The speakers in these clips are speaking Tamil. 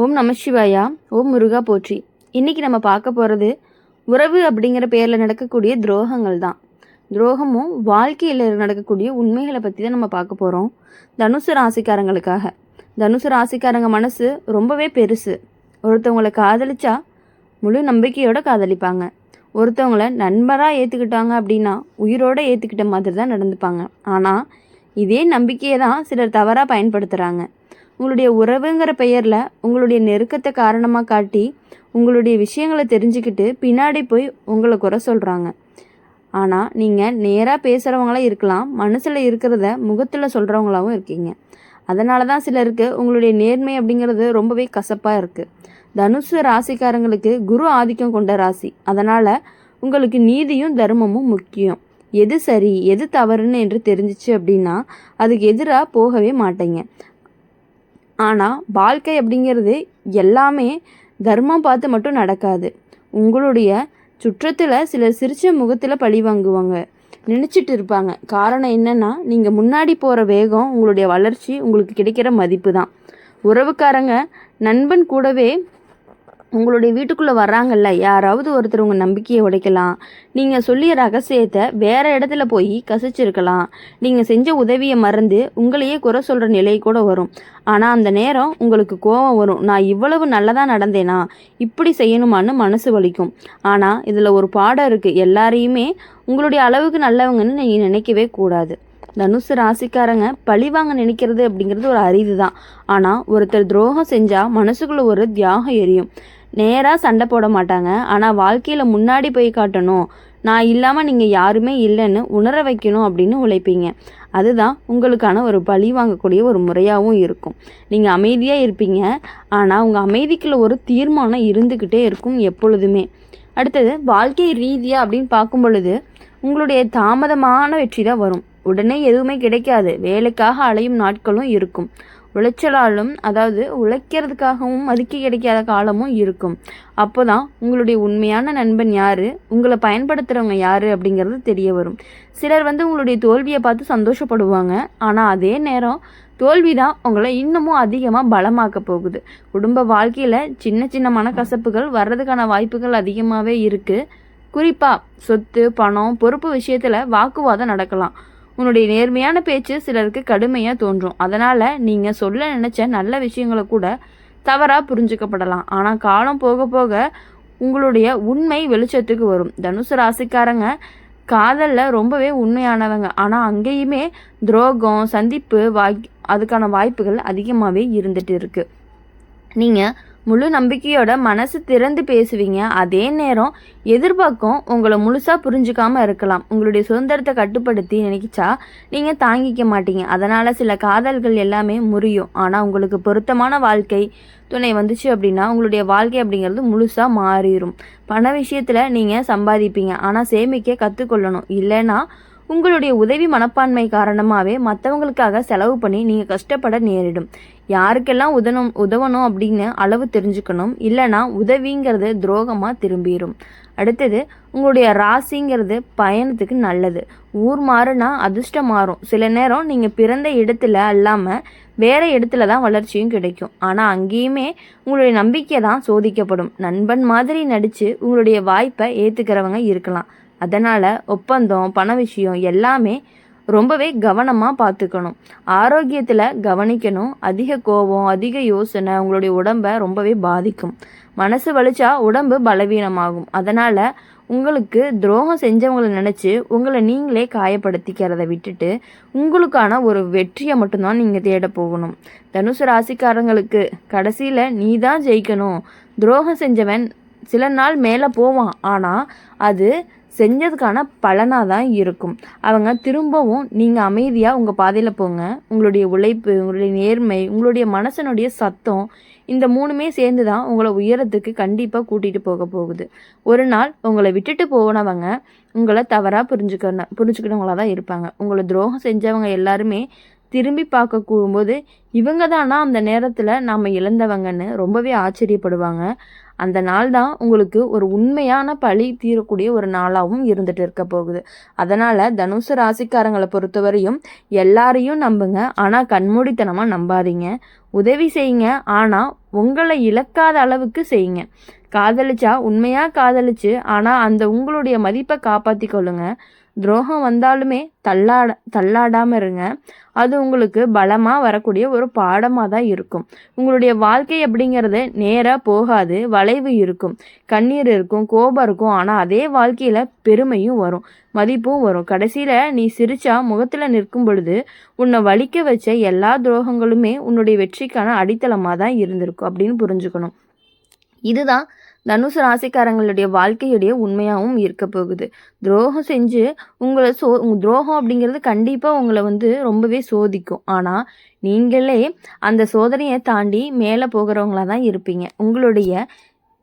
ஓம் நமசிவாயா. ஓம் முருகா போற்றி. இன்றைக்கி நம்ம பார்க்க போகிறது உறவு அப்படிங்கிற பேரில் நடக்கக்கூடிய துரோகங்கள் தான். துரோகமும் வாழ்க்கையில் நடக்கக்கூடிய உண்மைகளை பற்றி தான் நம்ம பார்க்க போகிறோம். தனுசு ராசிக்காரங்களுக்காக. தனுசு ராசிக்காரங்க மனசு ரொம்பவே பெருசு. ஒருத்தவங்களை காதலிச்சா முழு நம்பிக்கையோடு காதலிப்பாங்க. ஒருத்தவங்களை நண்பராக ஏற்றுக்கிட்டாங்க அப்படின்னா உயிரோடு ஏற்றுக்கிட்ட மாதிரி தான் நடந்துப்பாங்க. ஆனால் இதே நம்பிக்கையை தான் சிலர் தவறாக பயன்படுத்துகிறாங்க. உங்களுடைய உறவுங்கிற பெயரில் உங்களுடைய நெருக்கத்தை காரணமாக காட்டி உங்களுடைய விஷயங்களை தெரிஞ்சுக்கிட்டு பின்னாடி போய் உங்களை குறை சொல்கிறாங்க. ஆனால் நீங்கள் நேராக பேசுகிறவங்களாம் இருக்கலாம், மனசில் இருக்கிறத முகத்தில் சொல்கிறவங்களாகவும் இருக்கீங்க. அதனால தான் சிலருக்கு உங்களுடைய நேர்மை அப்படிங்கிறது ரொம்பவே கசப்பாக இருக்குது. தனுசு ராசிக்காரங்களுக்கு குரு ஆதிக்கம் கொண்ட ராசி. அதனால் உங்களுக்கு நீதியும் தர்மமும் முக்கியம். எது சரி எது தவறுன்னு என்று தெரிஞ்சிச்சு அப்படின்னா அதுக்கு எதிராக போகவே மாட்டீங்க. ஆனால் வாழ்க்கை அப்படிங்கிறது எல்லாமே தர்மம் பார்த்து மட்டும் நடக்காது. உங்களுடைய சுற்றத்தில் சிலர் சிரிச்ச முகத்தில் பழி வாங்குவாங்க, நினச்சிட்டு இருப்பாங்க. காரணம் என்னென்னா, நீங்கள் முன்னாடி போகிற வேகம், உங்களுடைய வளர்ச்சி, உங்களுக்கு கிடைக்கிற மதிப்பு தான். உறவுக்காரங்க நண்பன் கூடவே உங்களுடைய வீட்டுக்குள்ளே வர்றாங்கல்ல, யாராவது ஒருத்தர் உங்கள் நம்பிக்கையை உடைக்கலாம். நீங்கள் சொல்லிய ரகசியத்தை வேறு இடத்துல போய் கசிச்சிருக்கலாம். நீங்கள் செஞ்ச உதவியை மறந்து உங்களையே குறை சொல்கிற நிலை கூட வரும். ஆனால் அந்த நேரம் உங்களுக்கு கோபம் வரும். நான் இவ்வளவு நல்லதாக நடந்தேனா, இப்படி செய்யணுமான்னு மனசு வலிக்கும். ஆனால் இதில் ஒரு பாடம் இருக்குது. எல்லாரையுமே உங்களுடைய அளவுக்கு நல்லவங்கன்னு நீங்கள் நினைக்கவே கூடாது. தனுசு ராசிக்காரங்க பழிவாங்க நினைக்கிறது அப்படிங்கிறது ஒரு அரிது தான். ஆனால் ஒருத்தர் துரோகம் செஞ்சால் மனசுக்குள்ளே ஒரு தியாகம் எரியும். நேராக சண்டை போட மாட்டாங்க. ஆனால் வாழ்க்கையில் முன்னாடி போய் காட்டணும், நான் இல்லாமல் நீங்கள் யாருமே இல்லைன்னு உணர வைக்கணும் அப்படின்னு உழைப்பீங்க. அதுதான் உங்களுக்கான ஒரு பழி வாங்கக்கூடிய ஒரு முறையாகவும் இருக்கும். நீங்கள் அமைதியாக இருப்பீங்க, ஆனால் உங்கள் அமைதிக்குள்ள ஒரு தீர்மானம் இருந்துக்கிட்டே இருக்கும் எப்பொழுதுமே. அடுத்தது வாழ்க்கை ரீதியாக அப்படின்னு பார்க்கும் பொழுது உங்களுடைய தாமதமான வெற்றி தான் வரும். உடனே எதுவுமே கிடைக்காது. வேலைக்காக அலையும் நாட்களும் இருக்கும். உழைச்சலாலும், அதாவது உழைக்கிறதுக்காகவும் மதிக்க கிடைக்காத காலமும் இருக்கும். அப்போ தான் உங்களுடைய உண்மையான நண்பன் யார், உங்களை பயன்படுத்துகிறவங்க யார் அப்படிங்கிறது தெரிய வரும். சிலர் உங்களுடைய தோல்வியை பார்த்து சந்தோஷப்படுவாங்க. ஆனால் அதே நேரம் தோல்வி தான் உங்களை இன்னமும் அதிகமாக பலமாக்க போகுது. குடும்ப வாழ்க்கையில் சின்ன சின்ன மனக்கசப்புகள் வர்றதுக்கான வாய்ப்புகள் அதிகமாகவே இருக்குது. குறிப்பாக சொத்து, பணம், பொறுப்பு விஷயத்தில் வாக்குவாதம் நடக்கலாம். உன்னுடைய நேர்மையான பேச்சு சிலருக்கு கடுமையாக தோன்றும். அதனால் நீங்கள் சொல்ல நினச்ச நல்ல விஷயங்களை கூட தவறாக புரிஞ்சுக்கப்படலாம். ஆனால் காலம் போக போக உங்களுடைய உண்மை வெளிச்சத்துக்கு வரும். தனுசு ராசிக்காரங்க காதலில் ரொம்பவே உண்மையானவங்க. ஆனால் அங்கேயுமே துரோகம், சந்திப்பு அதுக்கான வாய்ப்புகள் அதிகமாகவே இருந்துகிட்டு இருக்குது. நீங்கள் முழு நம்பிக்கையோட மனசு திறந்து பேசுவீங்க. அதே நேரம் எதிர்பார்க்கும் உங்களை முழுசாக புரிஞ்சுக்காமல் இருக்கலாம். உங்களுடைய சுதந்திரத்தை கட்டுப்படுத்தி நினைச்சா நீங்கள் தாங்கிக்க மாட்டீங்க. அதனால் சில காதல்கள் எல்லாமே முறியும். ஆனால் உங்களுக்கு பொருத்தமான வாழ்க்கை துணை வந்துச்சு அப்படின்னா உங்களுடைய வாழ்க்கை அப்படிங்கிறது முழுசாக மாறிடும். பண விஷயத்தில் நீங்கள் சம்பாதிப்பீங்க. ஆனால் சேமிக்க கற்றுக்கொள்ளணும். இல்லைன்னா உங்களுடைய உதவி மனப்பான்மை காரணமாகவே மற்றவங்களுக்காக செலவு பண்ணி நீங்கள் கஷ்டப்பட நேரிடும். யாருக்கெல்லாம் உதவணும் அப்படின்னு அளவு தெரிஞ்சுக்கணும். இல்லைனா உதவிங்கிறது துரோகமாக திரும்பிடும். அடுத்தது உங்களுடைய ராசிங்கிறது பயணத்துக்கு நல்லது. ஊர் மாறுனா அதிர்ஷ்டம் மாறும். சில நேரம் நீங்கள் பிறந்த இடத்துல இல்லாமல் வேறு இடத்துல தான் வளர்ச்சியும் கிடைக்கும். ஆனால் அங்கேயுமே உங்களுடைய நம்பிக்கை தான் சோதிக்கப்படும். நண்பன் மாதிரி நடித்து உங்களுடைய வாய்ப்பை ஏற்றுக்கிறவங்க இருக்கலாம். அதனால் ஒப்பந்தம், பண விஷயம் எல்லாமே ரொம்பவே கவனமாக பார்த்துக்கணும். ஆரோக்கியத்தில் கவனிக்கணும். அதிக கோபம், அதிக யோசனை உங்களுடைய உடம்பை ரொம்பவே பாதிக்கும். மனசு வலிச்சா உடம்பு பலவீனமாகும். அதனால் உங்களுக்கு துரோகம் செஞ்சவங்களை நினச்சி உங்களை நீங்களே காயப்படுத்திக்கிறத விட்டுட்டு உங்களுக்கான ஒரு வெற்றியை மட்டும்தான் நீங்கள் தேட போகணும். தனுசு ராசிக்காரங்களுக்கு கடைசியில் நீ தான் ஜெயிக்கணும். துரோகம் செஞ்சவன் சில நாள் மேலே போவான். ஆனால் அது செஞ்சதுக்கான பலனாக தான் இருக்கும். அவங்க திரும்பவும் நீங்கள் அமைதியாக உங்கள் பாதையில் போங்க. உங்களுடைய உழைப்பு, உங்களுடைய நேர்மை, உங்களுடைய மனசனுடைய சத்தம், இந்த மூணுமே சேர்ந்து தான் உங்களை உயரத்துக்கு கண்டிப்பாக கூட்டிகிட்டு போகுது. ஒரு நாள் உங்களை விட்டுட்டு போனவங்க உங்களை தவறாக புரிஞ்சுக்கிட்டவங்களாக தான் இருப்பாங்க. உங்களை துரோகம் செஞ்சவங்க எல்லாருமே திரும்பி பார்க்க கூடும்போது இவங்க தானா அந்த நேரத்தில் நாம் இழந்தவங்கன்னு ரொம்பவே ஆச்சரியப்படுவாங்க. அந்த நாள் தான் உங்களுக்கு ஒரு உண்மையான பழி தீரக்கூடிய ஒரு நாளாகவும் இருந்துட்டு இருக்க போகுது. அதனால் தனுசு ராசிக்காரங்களை பொறுத்தவரையும் எல்லாரையும் நம்புங்க, ஆனால் கண்மூடித்தனமாக நம்பாதீங்க. உதவி செய்யுங்க, ஆனால் உங்களை இழக்காத அளவுக்கு செய்யுங்க. காதலிச்சா உண்மையாக காதலிச்சு ஆனால் அந்த உங்களுடைய மதிப்பை காப்பாற்றி கொள்ளுங்க. துரோகம் வந்தாலுமே தள்ளாடாமல் இருங்க. அது உங்களுக்கு பலமாக வரக்கூடிய ஒரு பாடமாக தான் இருக்கும். உங்களுடைய வாழ்க்கை அப்படிங்கிறது நேராக போகாது, வளைவு இருக்கும், கண்ணீர் இருக்கும், கோபம் இருக்கும். ஆனால் அதே வாழ்க்கையில் பெருமையும் வரும், மதிப்பும் வரும். கடைசியில் நீ சிரிச்சா முகத்தில் நிற்கும் பொழுது உன்னை வலிக்க வச்ச எல்லா துரோகங்களுமே உன்னுடைய வெற்றிக்கான அடித்தளமாக தான் இருந்திருக்கும் அப்படின்னு புரிஞ்சுக்கணும். இதுதான் தனுசு ராசிக்காரங்களுடைய வாழ்க்கையுடைய உண்மையாகவும் இருக்க போகுது. துரோகம் செஞ்சு உங்களை துரோகம் அப்படிங்கிறது கண்டிப்பாக உங்களை ரொம்பவே சோதிக்கும். ஆனால் நீங்களே அந்த சோதனையை தாண்டி மேலே போகிறவங்களா தான் இருப்பீங்க. உங்களுடைய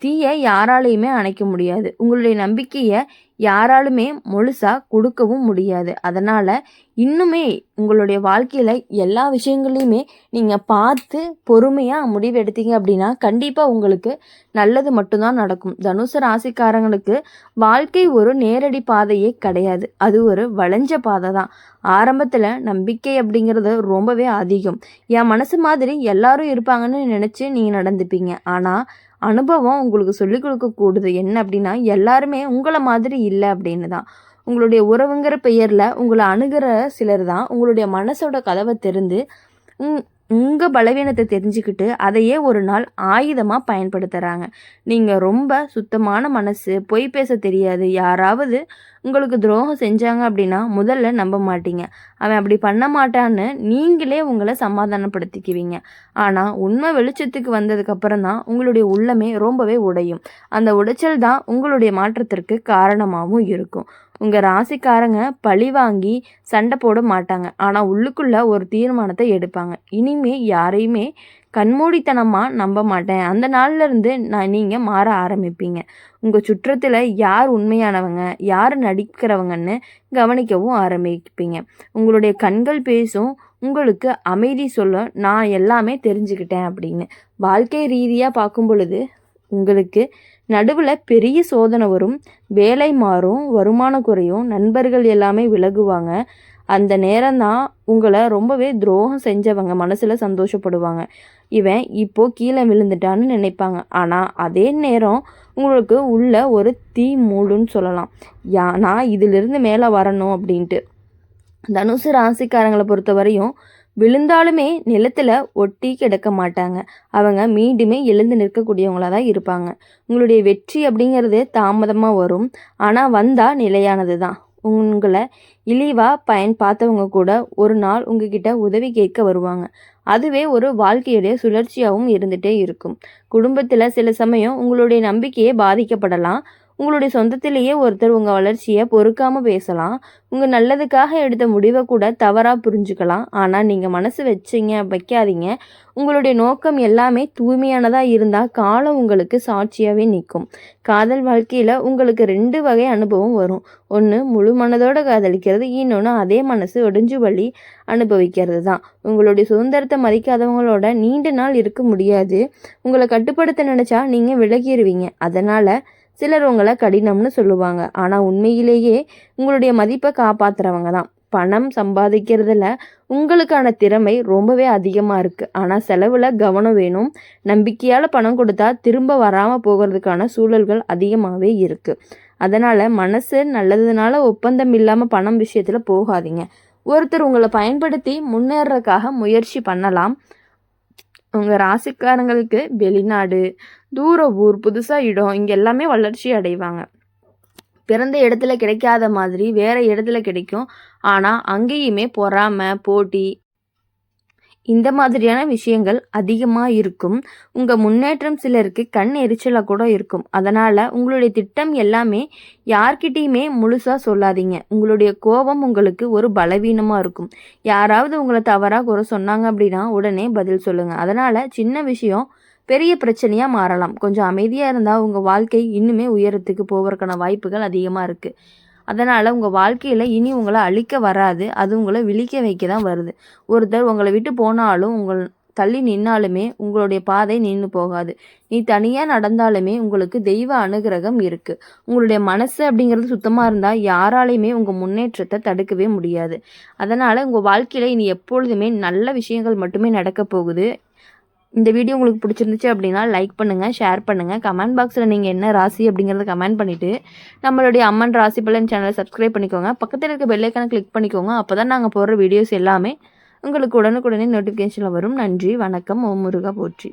தீயை யாராலையுமே அணைக்க முடியாது. உங்களுடைய நம்பிக்கையை யாராலுமே முழுசாக கொடுக்கவும் முடியாது. அதனால் இன்னுமே உங்களுடைய வாழ்க்கையில் எல்லா விஷயங்களையுமே நீங்கள் பார்த்து பொறுமையாக முடிவெடுத்தீங்க அப்படின்னா கண்டிப்பாக உங்களுக்கு நல்லது மட்டும்தான் நடக்கும். தனுசு ராசிக்காரங்களுக்கு வாழ்க்கை ஒரு நேரடி பாதையே கிடையாது, அது ஒரு வளைஞ்ச பாதை தான். ஆரம்பத்தில் நம்பிக்கை அப்படிங்கிறது ரொம்பவே அதிகம். என் மனசு மாதிரி எல்லாரும் இருப்பாங்கன்னு நினச்சி நீங்கள் நடந்துப்பீங்க. ஆனால் அனுபவம் உங்களுக்கு சொல்லிக் கொடுக்கக்கூடுது என்ன அப்படின்னா, எல்லாருமே உங்களை மாதிரி இல்லை அப்படின்னு தான். உங்களுடைய உறவுங்கிற பெயரில் உங்களை அணுகிற சிலர் தான் உங்களுடைய மனசோட கதவை திறந்து உங்கள் பலவீனத்தை தெரிஞ்சுக்கிட்டு அதையே ஒரு நாள் ஆயுதமாக பயன்படுத்துகிறாங்க. நீங்கள் ரொம்ப சுத்தமான மனசு, பொய் பேச தெரியாது, யாராவது உங்களுக்கு துரோகம் செஞ்சாங்க அப்படின்னா முதல்ல நம்ப மாட்டீங்க. அவன் அப்படி பண்ண மாட்டான்னு நீங்களே உங்களை சமாதானப்படுத்திக்குவீங்க. ஆனால் உண்மை வெளிச்சத்துக்கு வந்ததுக்கப்புறம் தான் உங்களுடைய உள்ளமே ரொம்பவே உடையும். அந்த உடைச்சல் தான் உங்களுடைய மாற்றத்திற்கு காரணமாகவும் இருக்கும். உங்கள் ராசிக்காரங்க பழி வாங்கி சண்டை போட மாட்டாங்க, ஆனால் உள்ளுக்குள்ளே ஒரு தீர்மானத்தை எடுப்பாங்க. இனிமே யாரையுமே கண்மூடித்தனமாக நம்ப மாட்டேன். அந்த நாள்லேருந்து நீங்கள் மாற ஆரம்பிப்பீங்க. உங்கள் சுற்றத்தில் யார் உண்மையானவங்க, யார் நடிக்கிறவங்கன்னு கவனிக்கவும் ஆரம்பிப்பீங்க. உங்களுடைய கண்கள் பேசும், உங்களுக்கு அமைதி சொல்ல நான் எல்லாமே தெரிஞ்சுக்கிட்டேன் அப்படின்னு. வாழ்க்கை ரீதியாக பார்க்கும் பொழுது உங்களுக்கு நடுவில் பெரிய சோதனை வரும், வேலை மாறும், வருமானம் குறையும், நண்பர்கள் எல்லாமே விலகுவாங்க. அந்த நேரம்தான் உங்களை ரொம்பவே துரோகம் செஞ்சவங்க மனசில் சந்தோஷப்படுவாங்க. இவன் இப்போது கீழே விழுந்துட்டான்னு நினைப்பாங்க. ஆனால் அதே நேரம் உங்களுக்கு உள்ள ஒரு தீ மூடுன்னு சொல்லலாம். நான் இதிலிருந்து மேலே வரணும் அப்படின்ட்டு. தனுசு ராசிக்காரங்களை பொறுத்த வரையும் விழுந்தாலுமே நிலத்தில் ஒட்டி கிடக்க மாட்டாங்க. அவங்க மீண்டுமே எழுந்து நிற்கக்கூடியவங்களாக தான் இருப்பாங்க. உங்களுடைய வெற்றி அப்படிங்கிறது தாமதமாக வரும், ஆனால் வந்தால் நிலையானது தான். உங்களை இழிவாக பார்த்தவங்க கூட ஒரு நாள் உங்ககிட்ட உதவி கேட்க வருவாங்க. அதுவே ஒரு வாழ்க்கையுடைய சுழற்சியாகவும் இருந்துகிட்டே இருக்கும். குடும்பத்தில் சில சமயம் உங்களுடைய நம்பிக்கையே பாதிக்கப்படலாம். உங்களுடைய சொந்தத்திலேயே ஒருத்தர் உங்கள் வளர்ச்சியை பொறுக்காமல் பேசலாம். உங்கள் நல்லதுக்காக எடுத்த முடிவை கூட தவறாக புரிஞ்சுக்கலாம். ஆனால் நீங்கள் மனசு வைக்காதீங்க. உங்களுடைய நோக்கம் எல்லாமே தூய்மையானதாக இருந்தால் காலம் உங்களுக்கு சாட்சியாகவே நிற்கும். காதல் வாழ்க்கையில் உங்களுக்கு 2 வகை அனுபவம் வரும். ஒன்று முழு மனதோடு காதலிக்கிறது, இன்னொன்று அதே மனசு ஒடிஞ்சு வழி அனுபவிக்கிறது தான். உங்களுடைய சுதந்திரத்தை மதிக்காதவங்களோட நீண்ட நாள் இருக்க முடியாது. உங்களை கட்டுப்படுத்த நினச்சா நீங்கள் விலகிடுவீங்க. அதனால் சிலர் உங்களை கடினம்னு சொல்லுவாங்க, ஆனால் உண்மையிலேயே உங்களுடைய மதிப்பை காப்பாற்றுறவங்க தான். பணம் சம்பாதிக்கிறதுல உங்களுக்கான திறமை ரொம்பவே அதிகமாக இருக்குது, ஆனால் செலவில் கவனம் வேணும். நம்பிக்கையால் பணம் கொடுத்தா திரும்ப வராமல் போகிறதுக்கான சூழல்கள் அதிகமாகவே இருக்குது. அதனால் மனசு நல்லதுனால ஒப்பந்தம் இல்லாமல் பணம் விஷயத்தில் போகாதீங்க. ஒருத்தர் உங்களை பயன்படுத்தி முன்னேறதுக்காக முயற்சி பண்ணலாம். உங்கள் ராசிக்காரங்களுக்கு வெளிநாடு, தூர ஊர், புதுசாக இடம், இங்கே எல்லாமே வளர்ச்சி அடைவாங்க. பிறந்த இடத்துல கிடைக்காத மாதிரி வேறு இடத்துல கிடைக்கும். ஆனால் அங்கேயுமே பொறாமை, போட்டி, இந்த மாதிரியான விஷயங்கள் அதிகமாக இருக்கும். உங்கள் முன்னேற்றம் சிலருக்கு கண் எரிச்சலாக கூட இருக்கும். அதனால் உங்களுடைய திட்டம் எல்லாமே யார்கிட்டையுமே முழுசாக சொல்லாதீங்க. உங்களுடைய கோபம் உங்களுக்கு ஒரு பலவீனமாக இருக்கும். யாராவது உங்களை தவறாக குறை சொன்னாங்க அப்படின்னா உடனே பதில் சொல்லுங்கள். அதனால் சின்ன விஷயம் பெரிய பிரச்சனையாக மாறலாம். கொஞ்சம் அமைதியாக இருந்தால் உங்கள் வாழ்க்கை இன்னுமே உயரத்துக்கு போவதற்கான வாய்ப்புகள் அதிகமாக இருக்குது. அதனால் உங்கள் வாழ்க்கையில் இனி உங்களை அழிக்க வராது, அது உங்களை விழிக்க வைக்க தான் வருது. ஒருத்தர் உங்களை விட்டு போனாலும் உங்கள் தள்ளி நின்னாலுமே உங்களுடைய பாதை நின்று போகாது. நீ தனியாக நடந்தாலுமே உங்களுக்கு தெய்வ அனுகிரகம் இருக்குது. உங்களுடைய மனசு அப்படிங்கிறது சுத்தமாக இருந்தால் யாராலையுமே உங்கள் முன்னேற்றத்தை தடுக்கவே முடியாது. அதனால் உங்கள் வாழ்க்கையில் இனி எப்பொழுதுமே நல்ல விஷயங்கள் மட்டுமே நடக்க போகுது. இந்த வீடியோ உங்களுக்கு பிடிச்சிருந்துச்சு அப்படின்னா லைக் பண்ணுங்கள், ஷேர் பண்ணுங்கள். கமெண்ட் பாக்ஸில் நீங்கள் என்ன ராசி அப்படிங்கிறத கமெண்ட் பண்ணிவிட்டு நம்மளுடைய அம்மன் ராசி பலன் சேனலை சப்ஸ்கிரைப் பண்ணிக்கோங்க. பக்கத்தில் இருக்க பெல் ஐக்கானை கிளிக் பண்ணிக்கோங்க. அப்போ தான் நாங்கள் போடுற வீடியோஸ் எல்லாமே உங்களுக்கு உடனுக்குடனே நோட்டிஃபிகேஷனில் வரும். நன்றி, வணக்கம். ஓம் முருகா போற்றி.